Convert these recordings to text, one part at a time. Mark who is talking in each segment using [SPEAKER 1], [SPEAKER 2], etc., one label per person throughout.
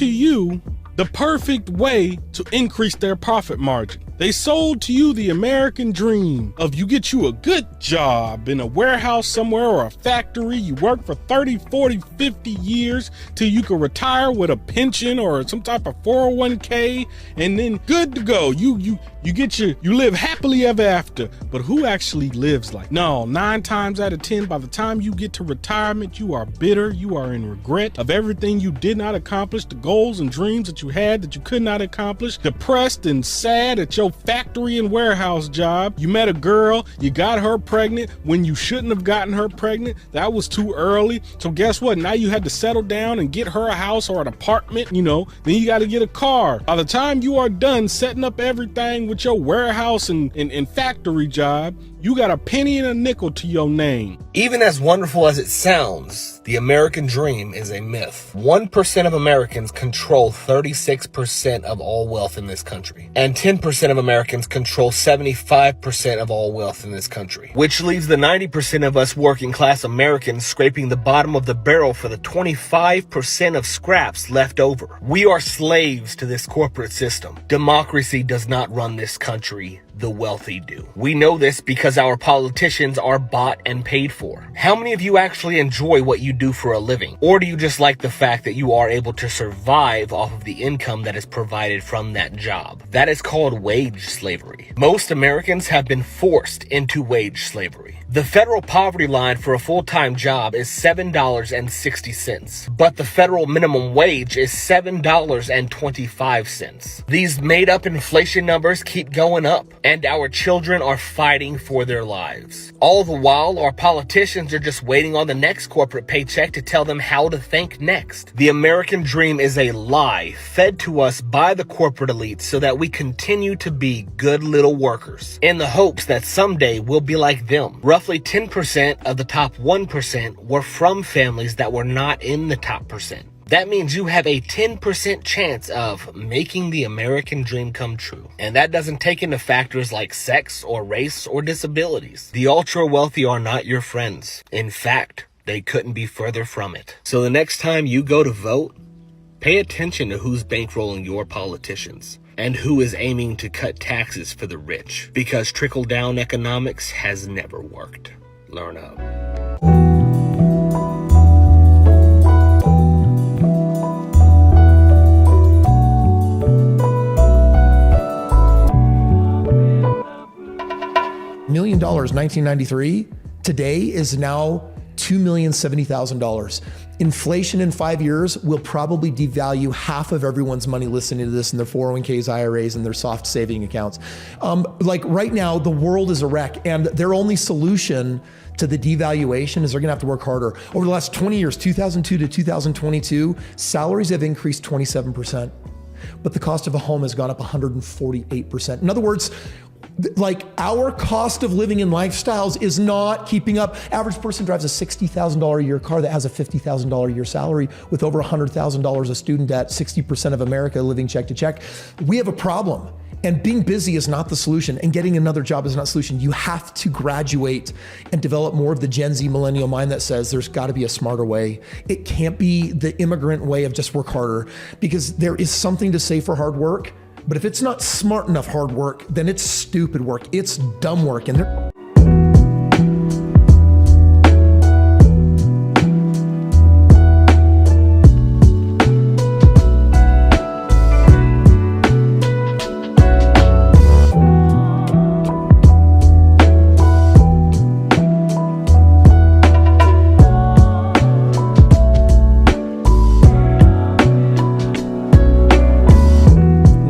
[SPEAKER 1] to you the perfect way to increase their profit margin. They sold to you the American dream of you get you a good job in a warehouse somewhere or a factory. You work for 30, 40, 50 years till you can retire with a pension or some type of 401k, and then good to go. You live happily ever after. But who actually lives like? No, 9 times out of 10, by the time you get to retirement, you are bitter. You are in regret of everything you did not accomplish, the goals and dreams that you had that you could not accomplish, depressed and sad at your factory and warehouse job. You met a girl, you got her pregnant when you shouldn't have gotten her pregnant. That was too early. So guess what? Now you had to settle down and get her a house or an apartment, then you got to get a car. By the time you are done setting up everything with your warehouse and factory job, you got a penny and a nickel to your name.
[SPEAKER 2] Even as wonderful as it sounds, the American dream is a myth. 1% of Americans control 36% of all wealth in this country. And 10% of Americans control 75% of all wealth in this country. Which leaves the 90% of us working class Americans scraping the bottom of the barrel for the 25% of scraps left over. We are slaves to this corporate system. Democracy does not run this country. The wealthy do. We know this because our politicians are bought and paid for. How many of you actually enjoy what you do for a living? Or do you just like the fact that you are able to survive off of the income that is provided from that job? That is called wage slavery. Most Americans have been forced into wage slavery. The federal poverty line for a full-time job is $7.60, but the federal minimum wage is $7.25. These made-up inflation numbers keep going up, and our children are fighting for their lives. All the while, our politicians are just waiting on the next corporate paycheck to tell them how to think next. The American dream is a lie fed to us by the corporate elite so that we continue to be good little workers in the hopes that someday we'll be like them. Roughly 10% of the top 1% were from families that were not in the top percent. That means you have a 10% chance of making the American dream come true. And that doesn't take into factors like sex or race or disabilities. The ultra wealthy are not your friends. In fact, they couldn't be further from it. So the next time you go to vote, pay attention to who's bankrolling your politicians and who is aiming to cut taxes for the rich, because trickle-down economics has never worked. Learn up.
[SPEAKER 3] $1 million 1993 today is now $2,070,000. Inflation in 5 years will probably devalue half of everyone's money listening to this in their 401ks, IRAs, and their soft saving accounts. Like right now, the world is a wreck, and their only solution to the devaluation is they're gonna have to work harder. Over the last 20 years, 2002 to 2022, salaries have increased 27%, but the cost of a home has gone up 148%. In other words, like our cost of living and lifestyles is not keeping up. Average person drives a $60,000 a year car that has a $50,000 a year salary with over $100,000 of student debt, 60% of America living check to check. We have a problem. And being busy is not the solution, and getting another job is not the solution. You have to graduate and develop more of the Gen Z millennial mind that says there's gotta be a smarter way. It can't be the immigrant way of just work harder, because there is something to say for hard work. But if it's not smart enough hard work, then it's stupid work. It's dumb work. And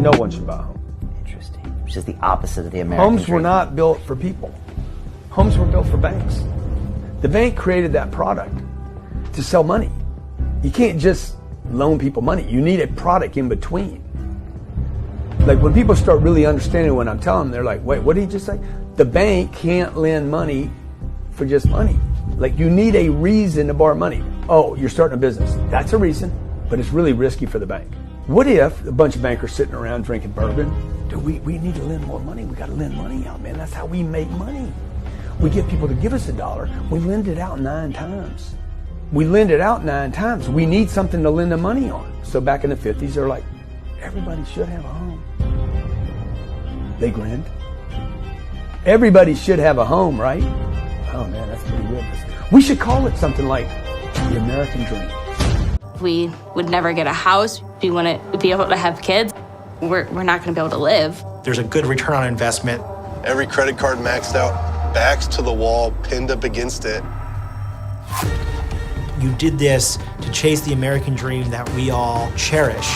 [SPEAKER 4] no one should buy a home.
[SPEAKER 5] Interesting. Which is the opposite of the American
[SPEAKER 4] Homes
[SPEAKER 5] dream.
[SPEAKER 4] were not built for people. Homes were built for banks. The bank created that product to sell money. You can't just loan people money. You need a product in between. Like when people start really understanding what I'm telling them, they're like, wait, what did he just say? The bank can't lend money for just money. Like you need a reason to borrow money. Oh, you're starting a business. That's a reason, but it's really risky for the bank. What if a bunch of bankers sitting around drinking bourbon? Dude, we need to lend more money. We got to lend money out, man. That's how we make money. We get people to give us $1. We lend it out 9 times. We lend it out 9 times. We need something to lend the money on. So back in the 50s, they're like, everybody should have a home. They grinned. Everybody should have a home, right? Oh man, that's pretty good. We should call it something like the American Dream.
[SPEAKER 6] We would never get a house. We wouldn't be able to have kids. We're not going to be able to live.
[SPEAKER 7] There's a good return on investment.
[SPEAKER 8] Every credit card maxed out, backs to the wall, pinned up against it.
[SPEAKER 7] You did this to chase the American dream that we all cherish.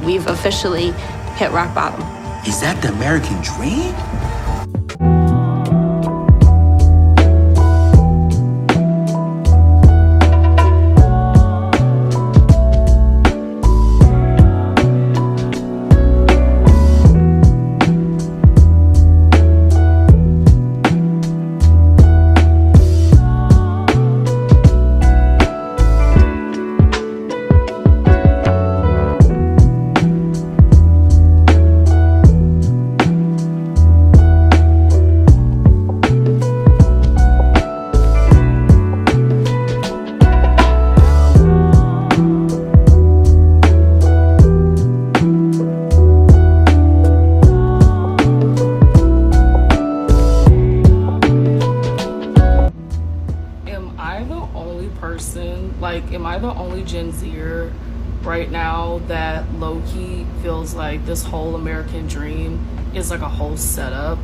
[SPEAKER 6] We've officially hit rock bottom.
[SPEAKER 9] Is that the American dream?
[SPEAKER 10] Am I the only Gen Zer right now that low-key feels like this whole American dream is like a whole setup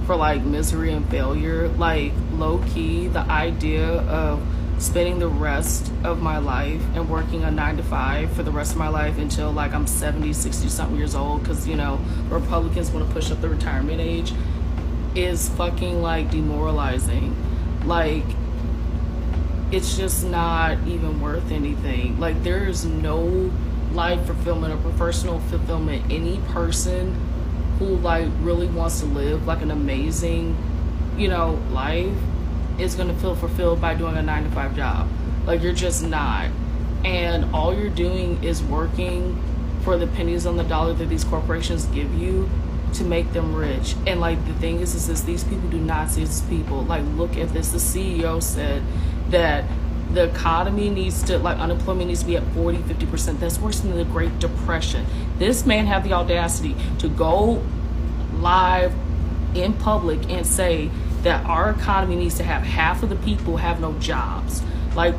[SPEAKER 10] for like misery and failure? Like low-key, the idea of spending the rest of my life and working a 9 to 5 for the rest of my life until like I'm 70, 60 something years old, because you know Republicans want to push up the retirement age, is fucking like demoralizing. Like, it's just not even worth anything. Like, there is no life fulfillment or professional fulfillment. Any person who like really wants to live like an amazing, you know, life is gonna feel fulfilled by doing a 9 to 5 job. Like, you're just not. And all you're doing is working for the pennies on the dollar that these corporations give you to make them rich. And like, the thing is this, these people do not see us as people. Like, look at this. The CEO said that the economy needs to, like, unemployment needs to be at 40-50%. That's worse than the Great Depression. This man had the audacity to go live in public and say that our economy needs to have half of the people have no jobs. Like,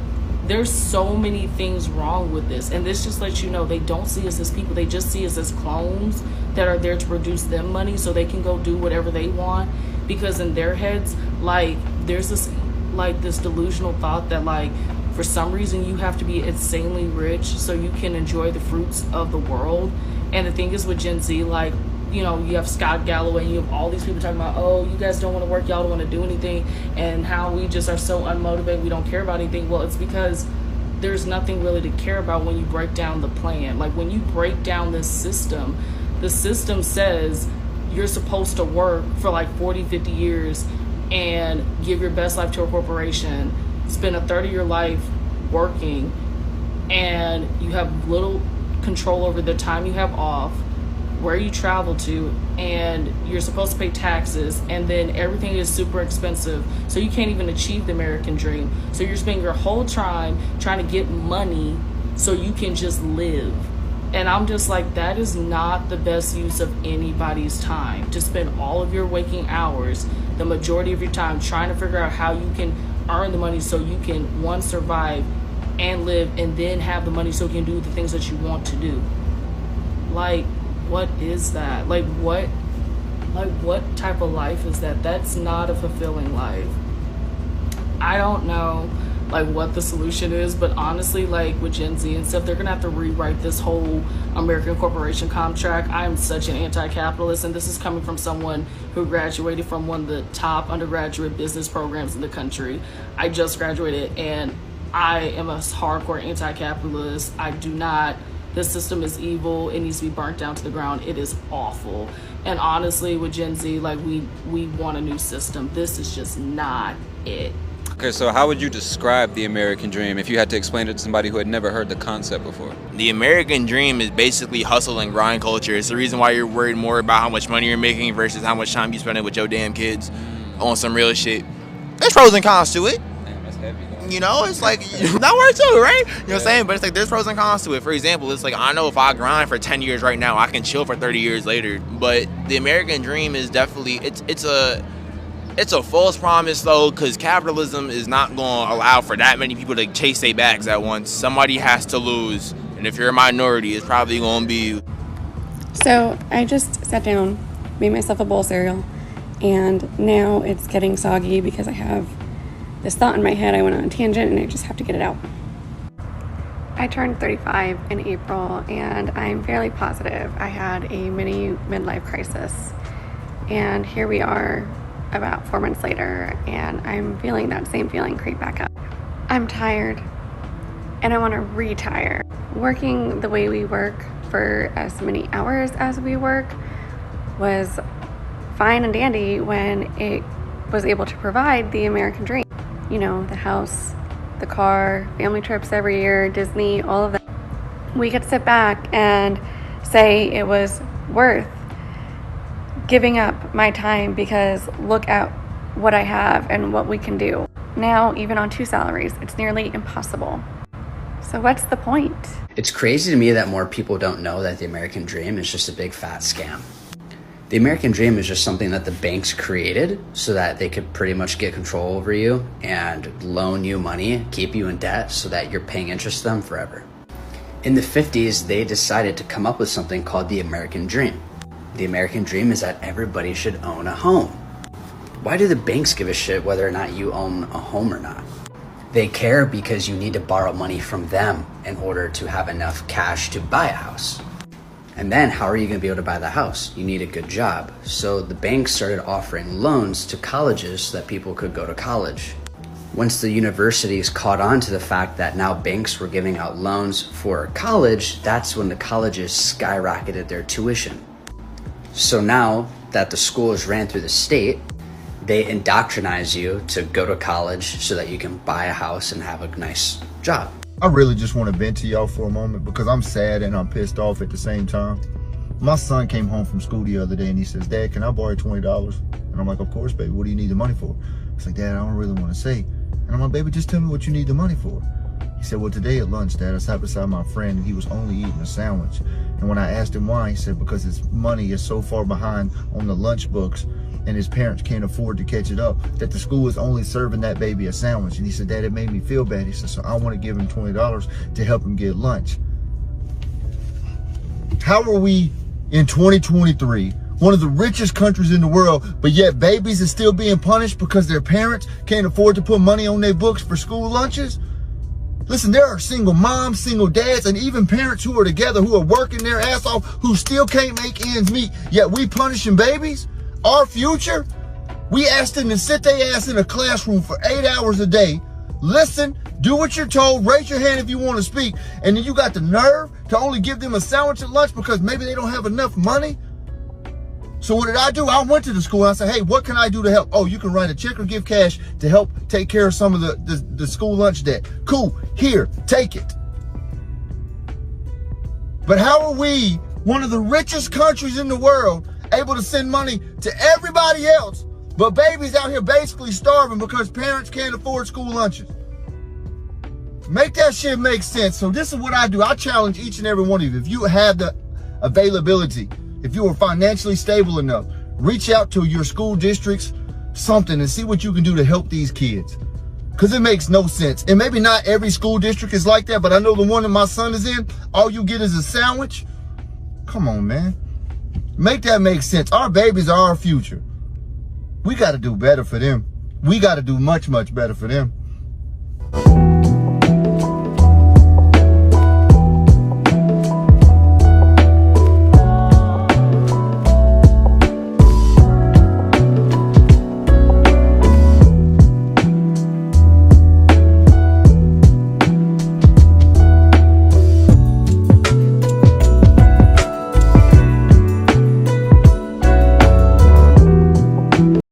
[SPEAKER 10] there's so many things wrong with this, and this just lets you know they don't see us as people. They just see us as clones that are there to produce them money so they can go do whatever they want, because in their heads, like, there's this like this delusional thought that like for some reason you have to be insanely rich so you can enjoy the fruits of the world. And the thing is with Gen Z, like, you know, you have Scott Galloway and you have all these people talking about, oh, you guys don't want to work, y'all don't want to do anything, and how we just are so unmotivated, we don't care about anything. Well, it's because there's nothing really to care about when you break down the plan. Like, when you break down this system, the system says you're supposed to work for like 40-50 years and give your best life to a corporation, spend a third of your life working, and you have little control over the time you have off, where you travel to, and you're supposed to pay taxes, and then everything is super expensive, so you can't even achieve the American dream. So you're spending your whole time trying to get money so you can just live. And I'm just like, that is not the best use of anybody's time, to spend all of your waking hours, the majority of your time, trying to figure out how you can earn the money so you can, one, survive and live, and then have the money so you can do the things that you want to do. Like, what is that? Like what type of life is that? That's not a fulfilling life. I don't know like what the solution is, but honestly, like with Gen Z and stuff, they're gonna have to rewrite this whole American corporation contract. I am such an anti-capitalist, and this is coming from someone who graduated from one of the top undergraduate business programs in the country. I just graduated, and I am a hardcore anti-capitalist. I do not, this system is evil. It needs to be burnt down to the ground. It is awful. And honestly, with Gen Z, like we want a new system. This is just not it.
[SPEAKER 11] Okay, so how would you describe the American dream if you had to explain it to somebody who had never heard the concept before?
[SPEAKER 12] The American dream is basically hustle and grind culture. It's the reason why you're worried more about how much money you're making versus how much time you spending with your damn kids on some real shit. There's pros and cons to it.
[SPEAKER 11] Damn, that's heavy though.
[SPEAKER 12] you know, it's like, that works too, right? You know what I'm saying? But it's like, there's pros and cons to it. For example, it's like, I know if I grind for 10 years right now, I can chill for 30 years later. But the American dream is definitely, it's a false promise though, because capitalism is not going to allow for that many people to chase their bags at once. Somebody has to lose. And if you're a minority, it's probably going to be you.
[SPEAKER 13] So I just sat down, made myself a bowl of cereal, and now it's getting soggy because I have this thought in my head. I went on a tangent and I just have to get it out. I turned 35 in April, and I'm fairly positive I had a mini midlife crisis. And here we are about 4 months later, and I'm feeling that same feeling creep back up. I'm tired, and I want to retire. Working the way we work for as many hours as we work was fine and dandy when it was able to provide the American dream. You know, the house, the car, family trips every year, Disney, all of that. We could sit back and say it was worth giving up my time because look at what I have and what we can do. Now, even on 2 salaries, it's nearly impossible. So what's the point?
[SPEAKER 14] It's crazy to me that more people don't know that the American dream is just a big fat scam. The American dream is just something that the banks created so that they could pretty much get control over you and loan you money, keep you in debt so that you're paying interest to them forever. In the 50s, they decided to come up with something called the American dream. The American dream is that everybody should own a home. Why do the banks give a shit whether or not you own a home or not? They care because you need to borrow money from them in order to have enough cash to buy a house. And then how are you going to be able to buy the house? You need a good job. So the banks started offering loans to colleges so that people could go to college. Once the universities caught on to the fact that now banks were giving out loans for college, that's when the colleges skyrocketed their tuition. So now that the school is ran through the state, they indoctrinize you to go to college so that you can buy a house and have a nice job.
[SPEAKER 15] I really just want to vent to y'all for a moment because I'm sad and I'm pissed off at the same time. My son came home from school the other day and he says, "Dad, can I borrow $20? And I'm like, "Of course, baby. What do you need the money for?" He's like, "Dad, I don't really want to say." And I'm like, "Baby, just tell me what you need the money for." He said, "Well, today at lunch, Dad, I sat beside my friend and he was only eating a sandwich. And when I asked him why, he said, because his money is so far behind on the lunch books and his parents can't afford to catch it up, that the school is only serving that baby a sandwich." And he said, "Dad, it made me feel bad." He said, "So I want to give him $20 to help him get lunch." How are we in 2023, one of the richest countries in the world, but yet babies are still being punished because their parents can't afford to put money on their books for school lunches? Listen, there are single moms, single dads, and even parents who are together who are working their ass off who still can't make ends meet, yet we punishing babies? Our future? We asked them to sit their ass in a classroom for 8 hours a day, listen, do what you're told, raise your hand if you want to speak, and then you got the nerve to only give them a sandwich at lunch because maybe they don't have enough money? So what did I do? I went to the school and I said, "Hey, what can I do to help?" "Oh, you can write a check or give cash to help take care of some of the school lunch debt." "Cool, here, take it." But how are we, one of the richest countries in the world, able to send money to everybody else, but babies out here basically starving because parents can't afford school lunches? Make that shit make sense. So this is what I do. I challenge each and every one of you. If you have the availability, if you are financially stable enough, reach out to your school districts, something, and see what you can do to help these kids. Because it makes no sense. And maybe not every school district is like that, but I know the one that my son is in, all you get is a sandwich. Come on, man. Make that make sense. Our babies are our future. We got to do better for them. We got to do much, much better for them.